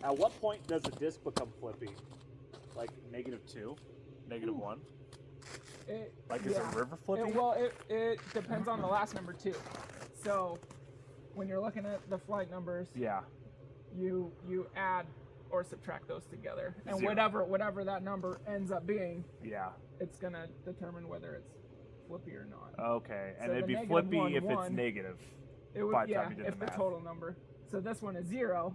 At what point does a disc become flippy? Like -2, -1? Like is it river flippy? It depends on the last number too. So when you're looking at the flight numbers, yeah, you add or subtract those together, and 0. whatever that number ends up being, yeah, it's gonna determine whether it's flippy or not. Okay, and So it'd the be flippy -1, if it's 1, negative. It would, by the yeah, time you did if the the math. total number. So this one is 0.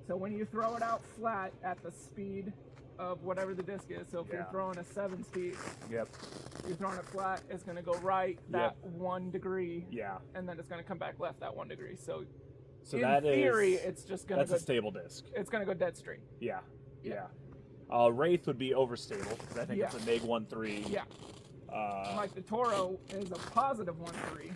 So when you throw it out flat at the speed of whatever the disc is, so if you're throwing a 7 speed, yep, you're throwing it flat, it's going to go right that 1 degree, yeah, and then it's going to come back left that 1 degree. So in that theory, is, it's just going to go. That's a stable disc. It's going to go dead straight. Yeah, Yeah. Wraith would be overstable because I think it's a -1.3. Yeah. Like the Toro is a positive 1.3.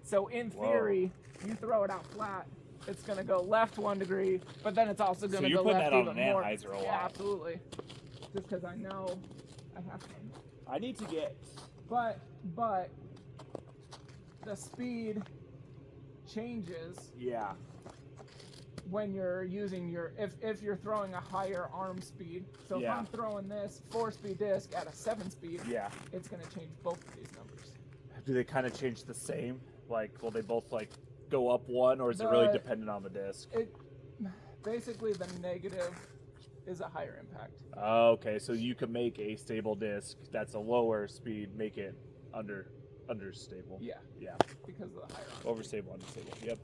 So in theory, you throw it out flat, it's going to go left 1 degree, but then it's also going to go left even more. So you're putting that on an Anheuser a lot. Yeah, absolutely. Just because I know I have to. I need to get. But the speed changes. Yeah. When you're using your, if you're throwing a higher arm speed. So if I'm throwing this 4-speed disc at a 7-speed, it's going to change both of these numbers. Do they kind of change the same? Like, will they both like go up 1, or is it really dependent on the disc? Basically, the negative is a higher impact. Okay, so you could make a stable disc that's a lower speed, make it understable. Yeah. Yeah. Because of the higher arm. Overstable, understable. Yep.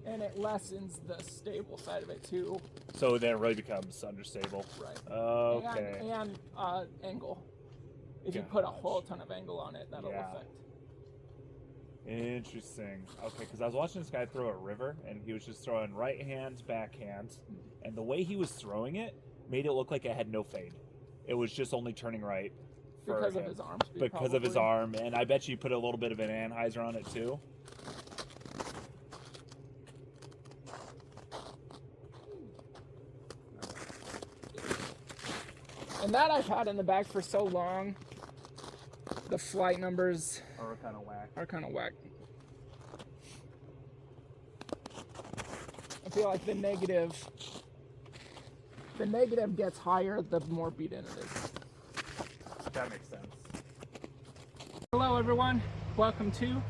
And it lessens the stable side of it too. So then it really becomes understable. Right. Okay. And angle. If you put a whole ton of angle on it, that'll affect. Interesting. Okay, because I was watching this guy throw a river, and he was just throwing right hand, backhand, and the way he was throwing it made it look like it had no fade. It was just only turning right. Because of his arm speed. Because of his arm, and I bet you put a little bit of an Anheuser on it too. And that I've had in the bag for so long. The flight numbers are kind of whack. I feel like the negative gets higher the more beat in it is. That makes sense. Hello everyone, welcome to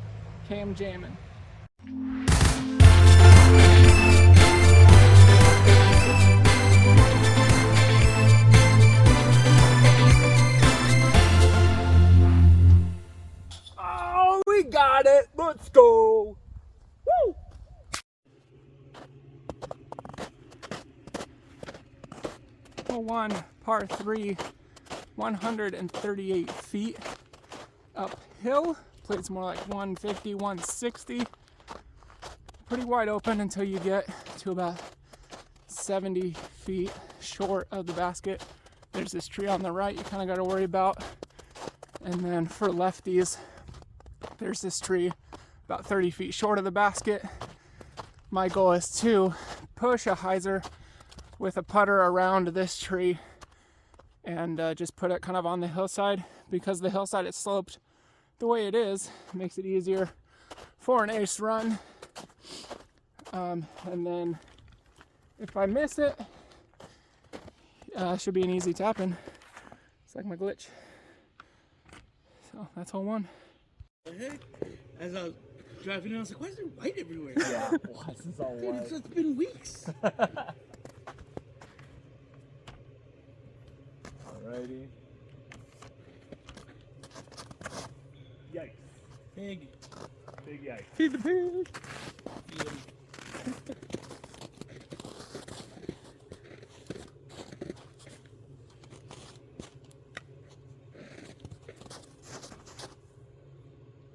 Cam Jammin'. We got it. Let's go. Woo! Hole 1, par 3, 138 feet uphill. Plate's more like 150, 160. Pretty wide open until you get to about 70 feet short of the basket. There's this tree on the right you kind of got to worry about. And then for lefties, there's this tree about 30 feet short of the basket. My goal is to push a hyzer with a putter around this tree and just put it kind of on the hillside. Because the hillside is sloped the way it is, it makes it easier for an ace run. And then if I miss it, should be an easy tap in. It's like my glitch. So that's hole 1. Heck, as I was driving in, I was like, why is there white everywhere? Yeah, why is this all Dude, white? it's been weeks. Alrighty. Yikes. Pig. Big yikes. Feed the pig.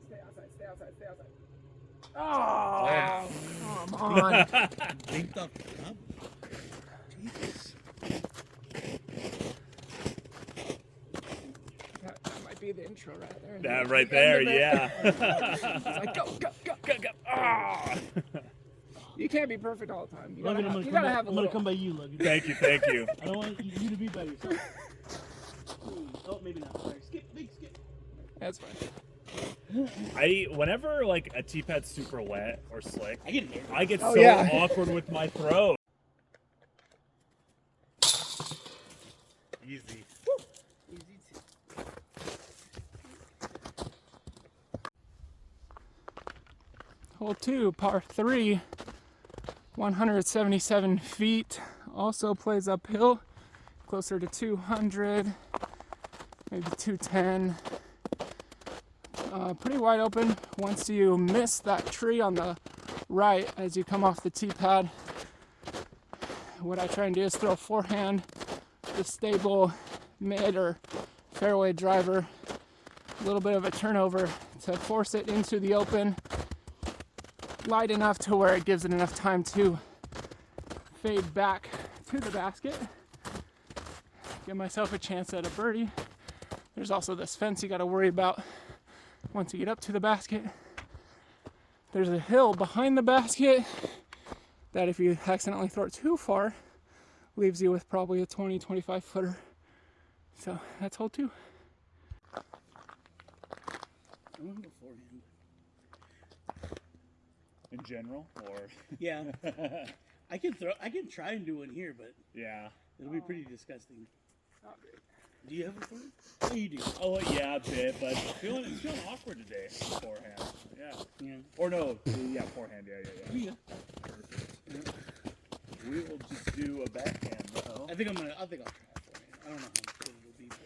Stay outside. Oh, come on. Linked up. Jesus. That might be the intro right there. That right there, yeah. It's like, go. Ah! You can't be perfect all the time. You Logan, gotta have a I'm little. gonna come by you, Logan. Thank you. I don't want you to be by yourself. Oh, maybe not. Sorry. Big skip. That's fine. Whenever like a tee pad's super wet or slick, I get nervous. I get Oh, so yeah. awkward with my throw. Easy. Easy too. Hole 2, par 3, 177 feet. Also plays uphill, closer to 200, maybe 210. Pretty wide open. Once you miss that tree on the right as you come off the tee pad, what I try and do is throw a forehand, the stable mid or fairway driver, a little bit of a turnover to force it into the open, light enough to where it gives it enough time to fade back to the basket, give myself a chance at a birdie. There's also this fence you got to worry about once you get up to the basket. There's a hill behind the basket that if you accidentally throw it too far, leaves you with probably a 20-25 footer. So that's hole 2. I want to go forehand. In general, or Yeah. I can try and do one here, but yeah. it'll be pretty disgusting. Not great. Do you have a forehand? Oh, you do. Oh yeah, a bit, but it's feeling awkward today. Forehand, yeah. Yeah. Or no, yeah, forehand, yeah. Yeah. We will just do a backhand though. I think I'll try a forehand. I don't know how good it'll be, but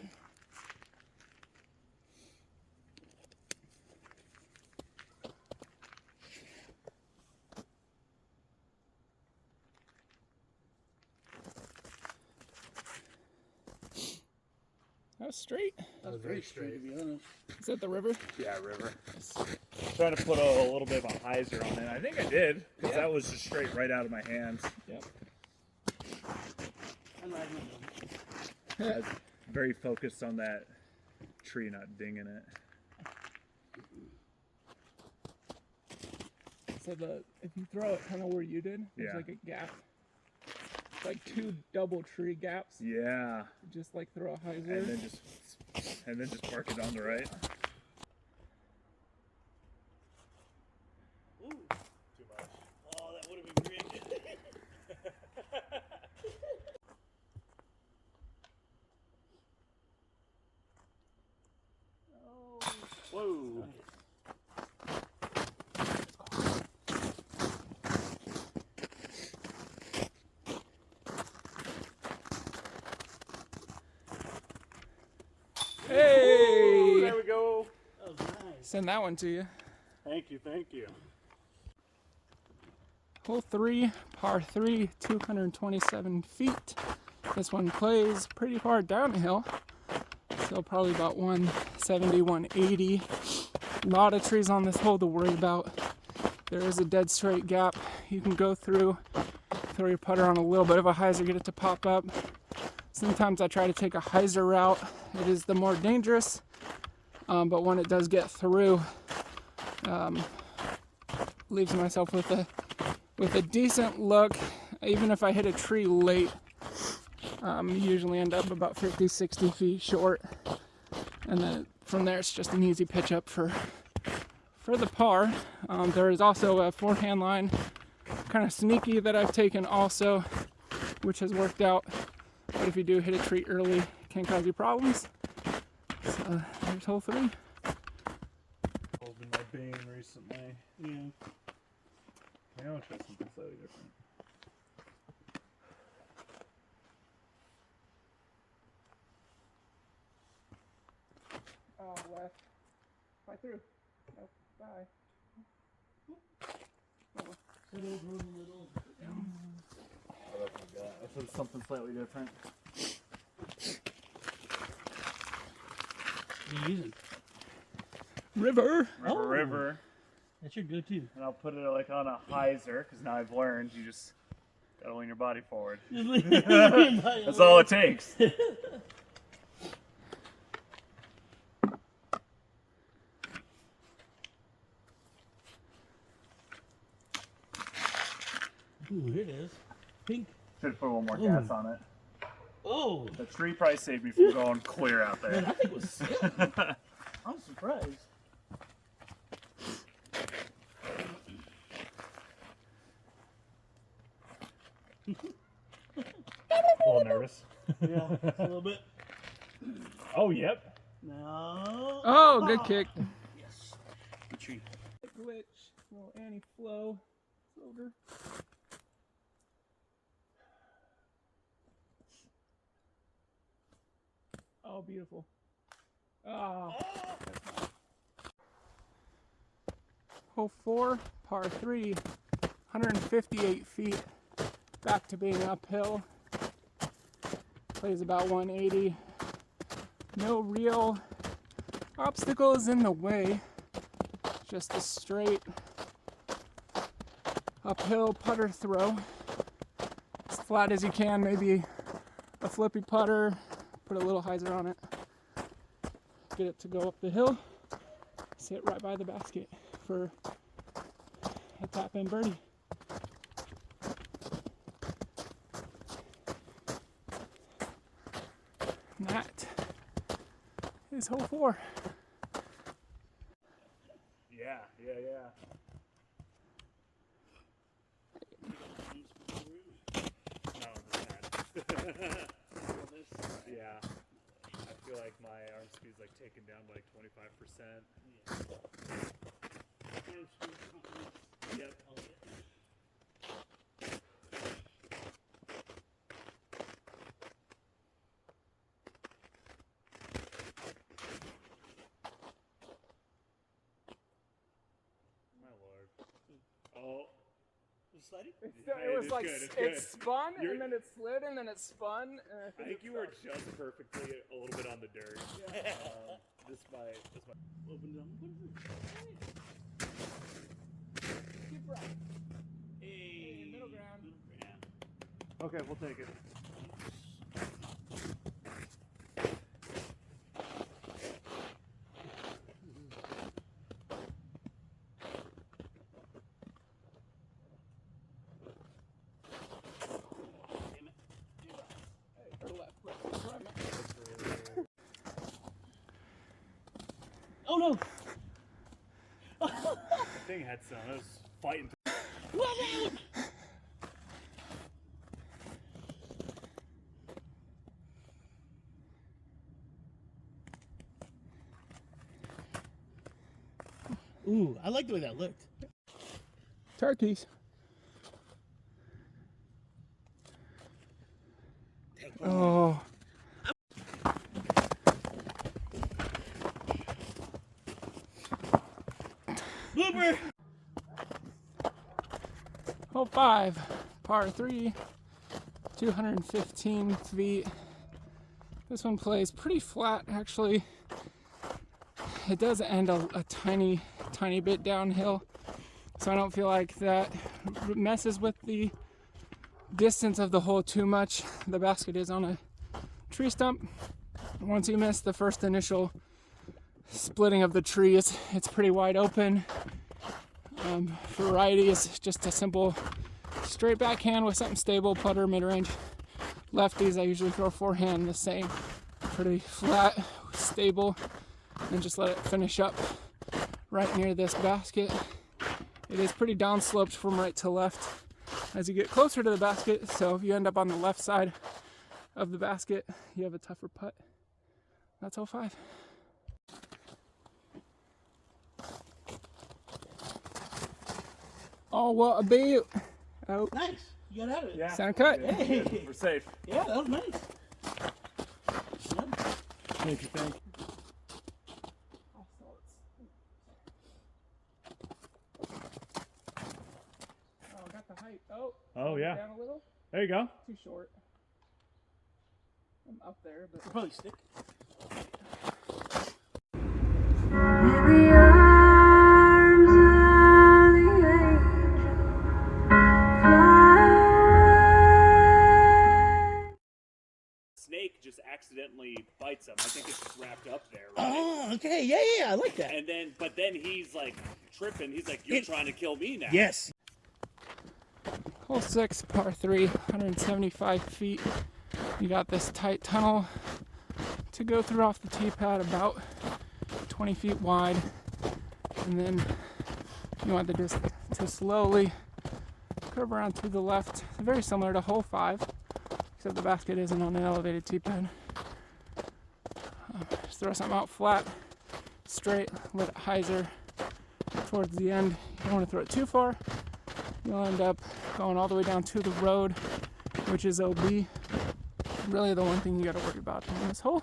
That was straight. that was very straight, to be honest. Is that the river? Yeah, river. Trying to put a little bit of a hyzer on it. I think I did, because that was just straight right out of my hands. Yep. I'm riding my I was very focused on that tree not dinging it. So if you throw it kind of where you did, there's Yeah. like a gap. It's like 2 double tree gaps. Yeah, Just like throw a and hyzer. then just park it on the right. Ooh. Too much. Oh, that would have been great. Whoa. Hey! There we go. That was nice. Send that one to you. Thank you, thank you. Hole 3, par 3, 227 feet. This one plays pretty far downhill, so probably about 170, 180. A lot of trees on this hole to worry about. There is a dead straight gap you can go through. Throw your putter on a little bit of a hyzer, get it to pop up. Sometimes I try to take a hyzer route. It is the more dangerous, but when it does get through, leaves myself with a decent look. Even if I hit a tree late, usually end up about 50, 60 feet short. And then from there, it's just an easy pitch up for the par. There is also a forehand line, kind of sneaky, that I've taken also, which has worked out. But if you do hit a tree early, it can cause you problems. So there's hole 3. Hole's been my bane recently. Yeah. I want to try something slightly different. Oh, left. Right through. Oh, bye. This is something slightly different. What are you using? River. River. That's your go-to. And I'll put it like on a hyzer, because now I've learned you just gotta lean your body forward. That's That's all it takes. Ooh, here it is. Pink. Should put a little more gas on it. Oh, The tree probably saved me from going clear out man, there. that thing was sick. I'm surprised. A little nervous. Yeah, a little bit. Oh, yep. No. Oh, good kick. Yes. The tree. Glitch, little anti-flow floater. Oh, beautiful. Oh, that's nice. Hole 4, par 3, 158 feet, back to being uphill. Plays about 180. No real obstacles in the way, just a straight uphill putter throw. As flat as you can, maybe a flippy putter, put a little hyzer on it, get it to go up the hill, sit right by the basket for a tap in birdie. And that is hole 4. Yeah. No, yeah. I feel like my arm speed's like taken down by like 25%. Yep. My lord. Oh. Sliding? It Hey, was it's like, good, it's it good. spun, You're- and then it slid, and then it spun. And I think you were just perfectly a little bit on the dirt. This might. Open them. Keep right. Hey. Middle ground. Yeah. Okay, we'll take it. Or left. Right. Oh no! The thing had some. I was fighting. Ooh, I like the way that looked. Turkeys. Oh. Blooper! Hole 5, par 3, 215 feet. This one plays pretty flat, actually. It does end a tiny bit downhill, so I don't feel like that messes with the distance of the hole too much. The basket is on a tree stump. Once you miss the first initial splitting of the tree, it's pretty wide open. Variety is just a simple straight backhand with something stable, putter, mid-range. Lefties, I usually throw forehand the same. Pretty flat, stable, and just let it finish up right near this basket. It is pretty downsloped from right to left as you get closer to the basket, so if you end up on the left side of the basket, you have a tougher putt. That's hole 5. Oh, what a beaut. Oh, Nice. You got out of it. Yeah. sound cut. Hey. We're safe. Yeah, that was nice. Thank you. Oh, got the height. Oh. Oh, yeah. Down a little. There you go. Too short. I'm up there, but We'll probably stick. Snake just accidentally bites him. I think it's just wrapped up there, right? Oh, okay. Yeah, I like that. And then, but then he's like tripping. He's like, "You're trying to kill me now." Yes. hole 6, par 3, 175 feet. You got this tight tunnel to go through off the tee pad, about 20 feet wide. And then you want the disc to slowly curve around to the left. Very similar to hole 5, except the basket isn't on an elevated tee pad. throw something out flat, straight, let it hyzer towards the end. You don't want to throw it too far. You'll end up going all the way down to the road, which is OB. Really the one thing you got to worry about in this hole.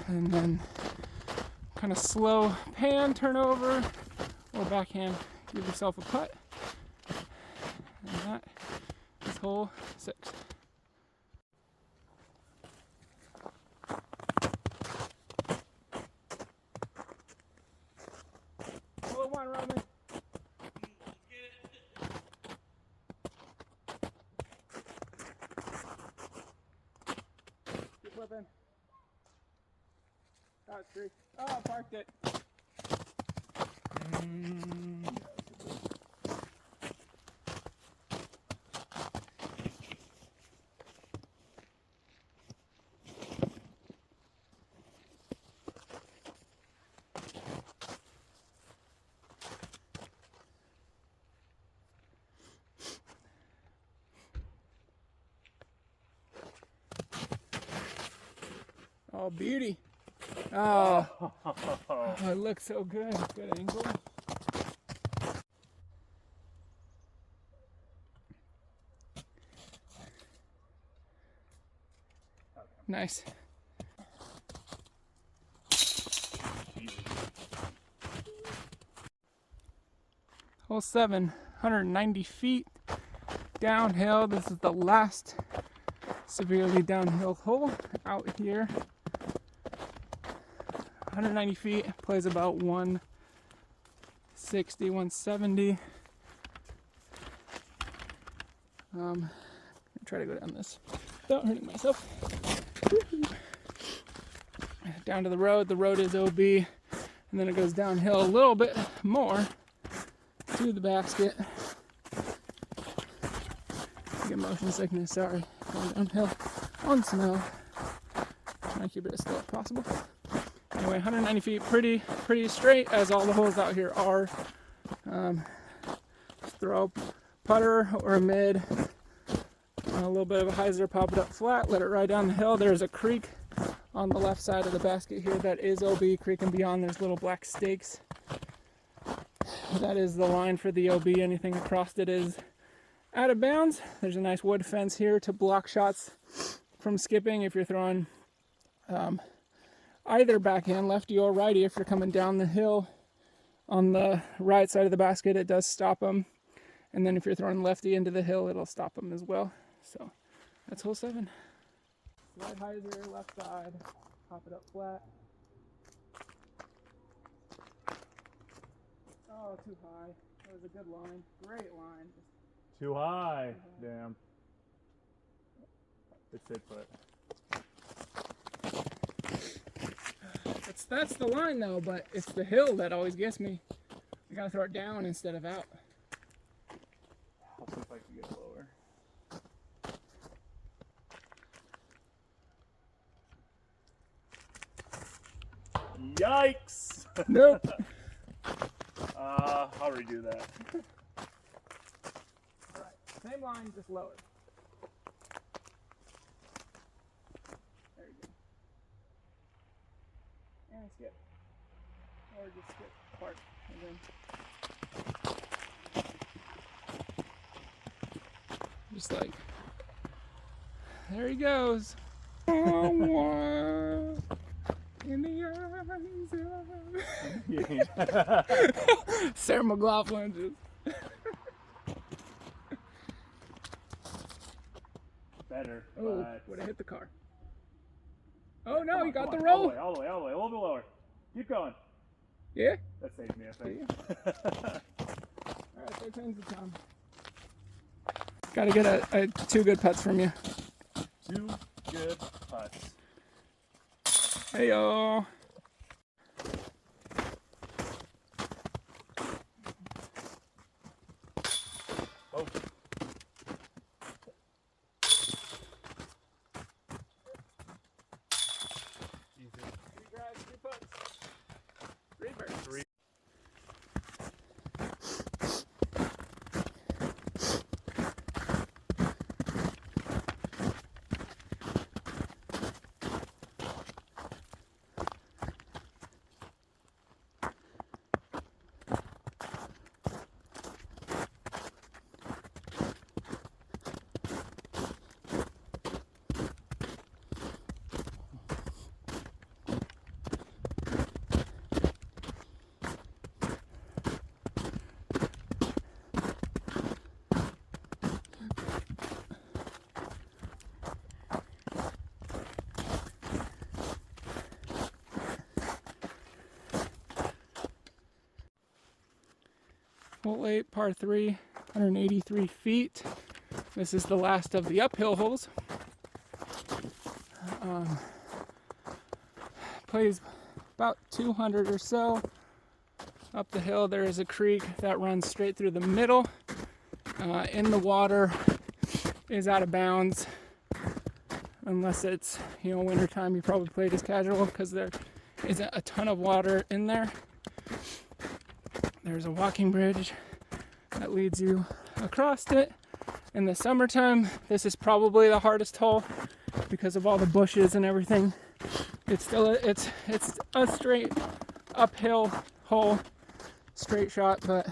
And then kind of slow pan, turn over, or backhand, give yourself a putt. And that is hole 6. Hole 1, Robin. Keep flipping. Oh, it's 3. Oh, I parked it. Oh, beauty. Oh, it looks so good. Good angle. Nice. Hole 7, 190 feet downhill. This is the last severely downhill hole out here. 190 feet, plays about 160, 170. Try to go down this without hurting myself. Down to the road. The road is OB, and then it goes downhill a little bit more to the basket. I get motion sickness, sorry. Going downhill on snow. Trying to keep it as slow as possible. Anyway, 190 feet, pretty straight, as all the holes out here are. Throw a putter or a mid, a little bit of a hyzer, pop it up flat, let it ride down the hill. There's a creek on the left side of the basket here that is OB. Creek and beyond, there's little black stakes. That is the line for the OB. Anything across it is out of bounds. There's a nice wood fence here to block shots from skipping if you're throwing either backhand, lefty or righty. If you're coming down the hill on the right side of the basket, it does stop them. And then if you're throwing lefty into the hill, it'll stop them as well. So that's hole 7. Slide hyzer, left side, pop it up flat. Oh, too high. That was a good line. Great line. Too high. Damn. It's 8 foot. That's the line though, but it's the hill that always gets me. I gotta throw it down instead of out. I'll see if I can get lower. Yikes! Nope. I'll redo that. Alright, same line, just lower. There you go. And skip. Or just skip part and then just like, there he goes. In the arms of Sarah McLaughlin just better. oh, But... would have hit the car. Oh no, Come you got on, the roll. All the way, a little bit lower. Keep going. Yeah? That saved me, I think. Alright, 3 times the time. Gotta get a 2 good putts from you. 2 good putts. Hey yo. Oh. Easy. 3 drives, 3 putts. 3 birds. 3. Hole 8, par 3, 183 feet. This is the last of the uphill holes. Plays about 200 or so. Up the hill there is a creek that runs straight through the middle. In the water is out of bounds. Unless it's, wintertime, you probably play it as casual because there isn't a ton of water in there. There's a walking bridge that leads you across it. In the summertime, this is probably the hardest hole because of all the bushes and everything. It's a straight uphill hole, straight shot, but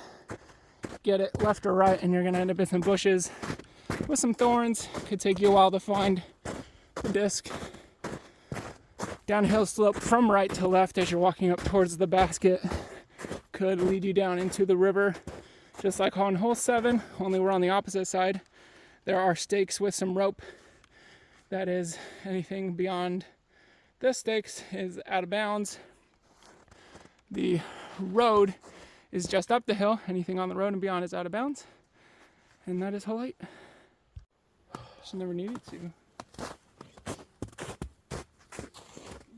get it left or right and you're gonna end up in some bushes with some thorns. Could take you a while to find the disc. Downhill slope from right to left as you're walking up towards the basket could lead you down into the river, just like on hole 7, only we're on the opposite side. There are stakes with some rope. That is, anything beyond the stakes is out of bounds. The road is just up the hill. Anything on the road and beyond is out of bounds. And that is hole 8. Just never needed to. You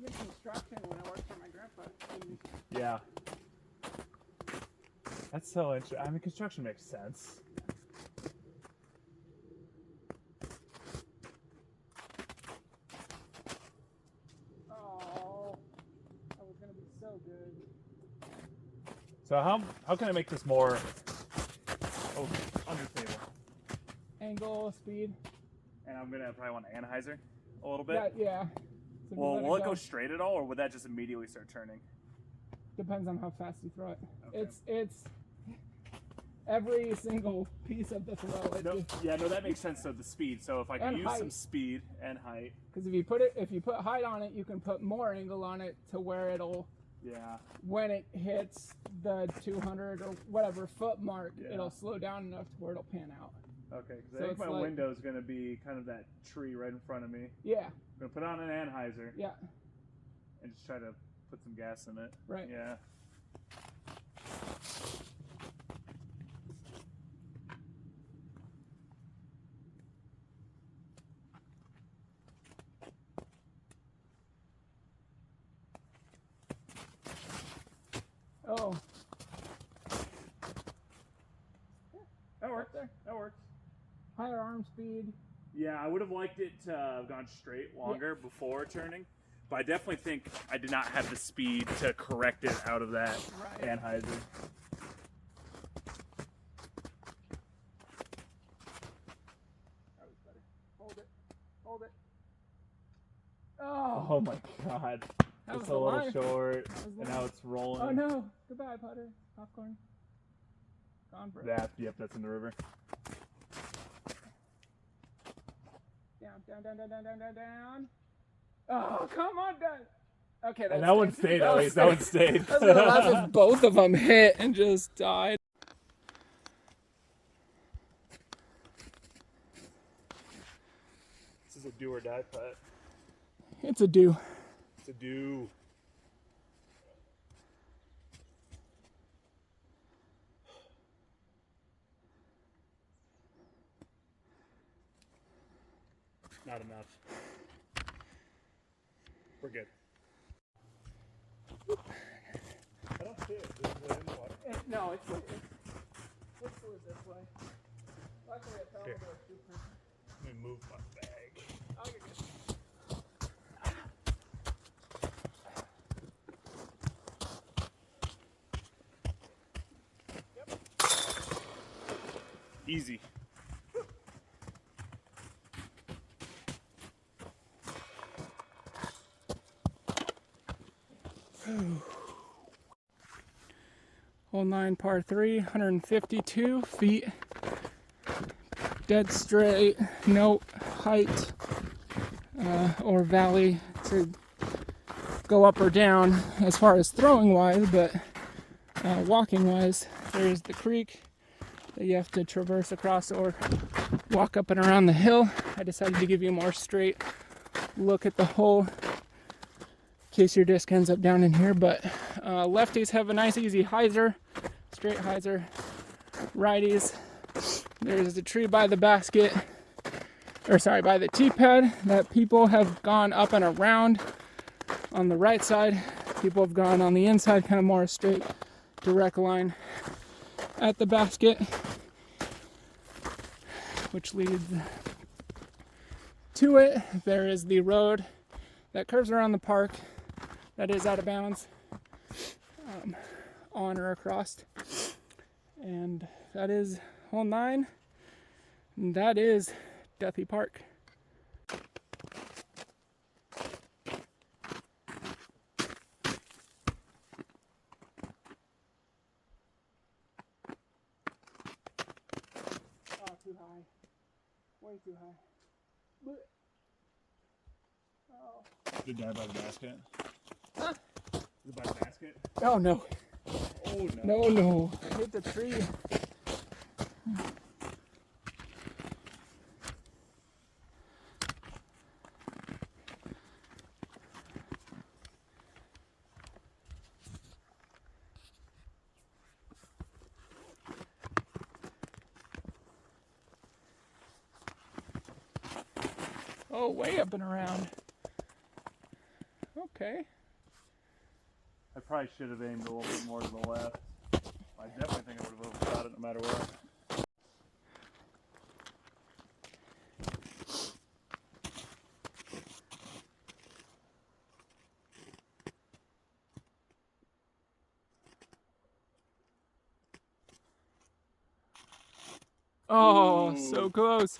get construction when I worked for my grandpa. Yeah. That's so interesting. I mean, construction makes sense. Oh, that was gonna be so good. So how can I make this more understable? Angle, speed. And I'm gonna probably want to Anheuser a little bit. Yeah. So Well, will it go straight at all, or would that just immediately start turning? Depends on how fast you throw it. Okay. It's every single piece of the throw. No, that makes sense. So the speed. So if I can And use height. some speed and height. Because if you put height on it, you can put more angle on it to where it'll, Yeah. when it hits the 200 or whatever foot mark, Yeah. it'll slow down enough to where it'll pan out. Okay. Because So I think it's my like- window is gonna be kind of that tree right in front of me. Yeah, I'm gonna put on an Anheuser yeah, and just try to put some gas in it. right. Yeah. Oh, That works. there. That works. Higher arm speed. Yeah, I would have liked it to have gone straight longer before turning, but I definitely think I did not have the speed to correct it out of that Right. Anheuser. That was better. Hold it. Hold it. Oh, Oh my god. that was It's the a little line. short, That was the and now line. it's rolling. Oh no! Goodbye, putter. Popcorn. Gone, bro. Yep, that's in the river. Down. Oh, come on, down. Okay, And that one stayed at least. That one stayed. That's what happened if both of them hit and just died. This is a do or die putt. It's a do. It's a do. Not enough. We're good. I don't see it. Is it in the water? No, it's this way. Luckily, it fell Here. over a super. Let me move my bag. Oh, you're good. Easy. Hole 9, par 3, 152 feet. Dead straight, no height or valley to go up or down as far as throwing wise, but walking wise, there's the creek that you have to traverse across or walk up and around the hill. I decided to give you a more straight look at the hole in case your disc ends up down in here, but lefties have a nice easy hyzer, straight hyzer. righties. There's the tree by the basket, or sorry, by the tee pad that people have gone up and around on the right side. People have gone on the inside, kind of more a straight, direct line at the basket, which leads to it. There is the road that curves around the park that is out of bounds, on or across. And that is hole 9. And that is Duthie Park. Oh, too high. Way too high. Oh. Did die by the basket? Huh? Is it by the basket? Oh no. Oh No, no. I hit the tree. Oh, way up and around. Okay. I probably should have aimed a little bit more to the left. I definitely think I would have overshot it no matter what. Oh, Ooh. so close.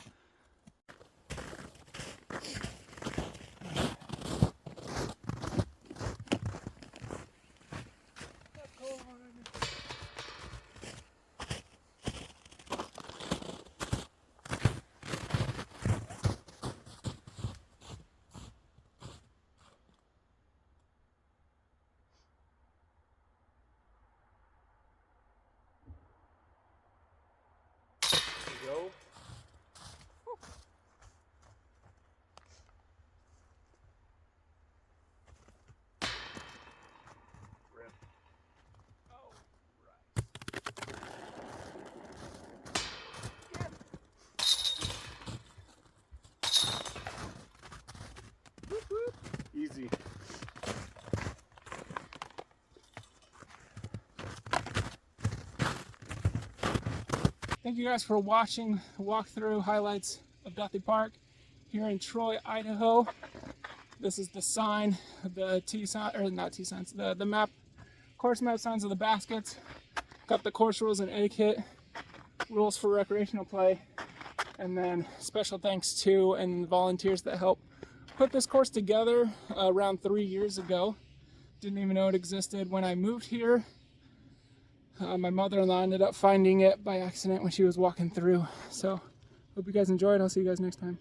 Go. Rip. Easy. Thank you guys for watching the walkthrough highlights of Duthie Park here in Troy, Idaho. This is the sign, the T sign, or not T signs, the map, course map signs of the baskets. Got the course rules and etiquette, rules for recreational play, and then special thanks to and the volunteers that helped put this course together around 3 years ago. Didn't even know it existed when I moved here. My mother-in-law ended up finding it by accident when she was walking through. So, hope you guys enjoyed. I'll see you guys next time.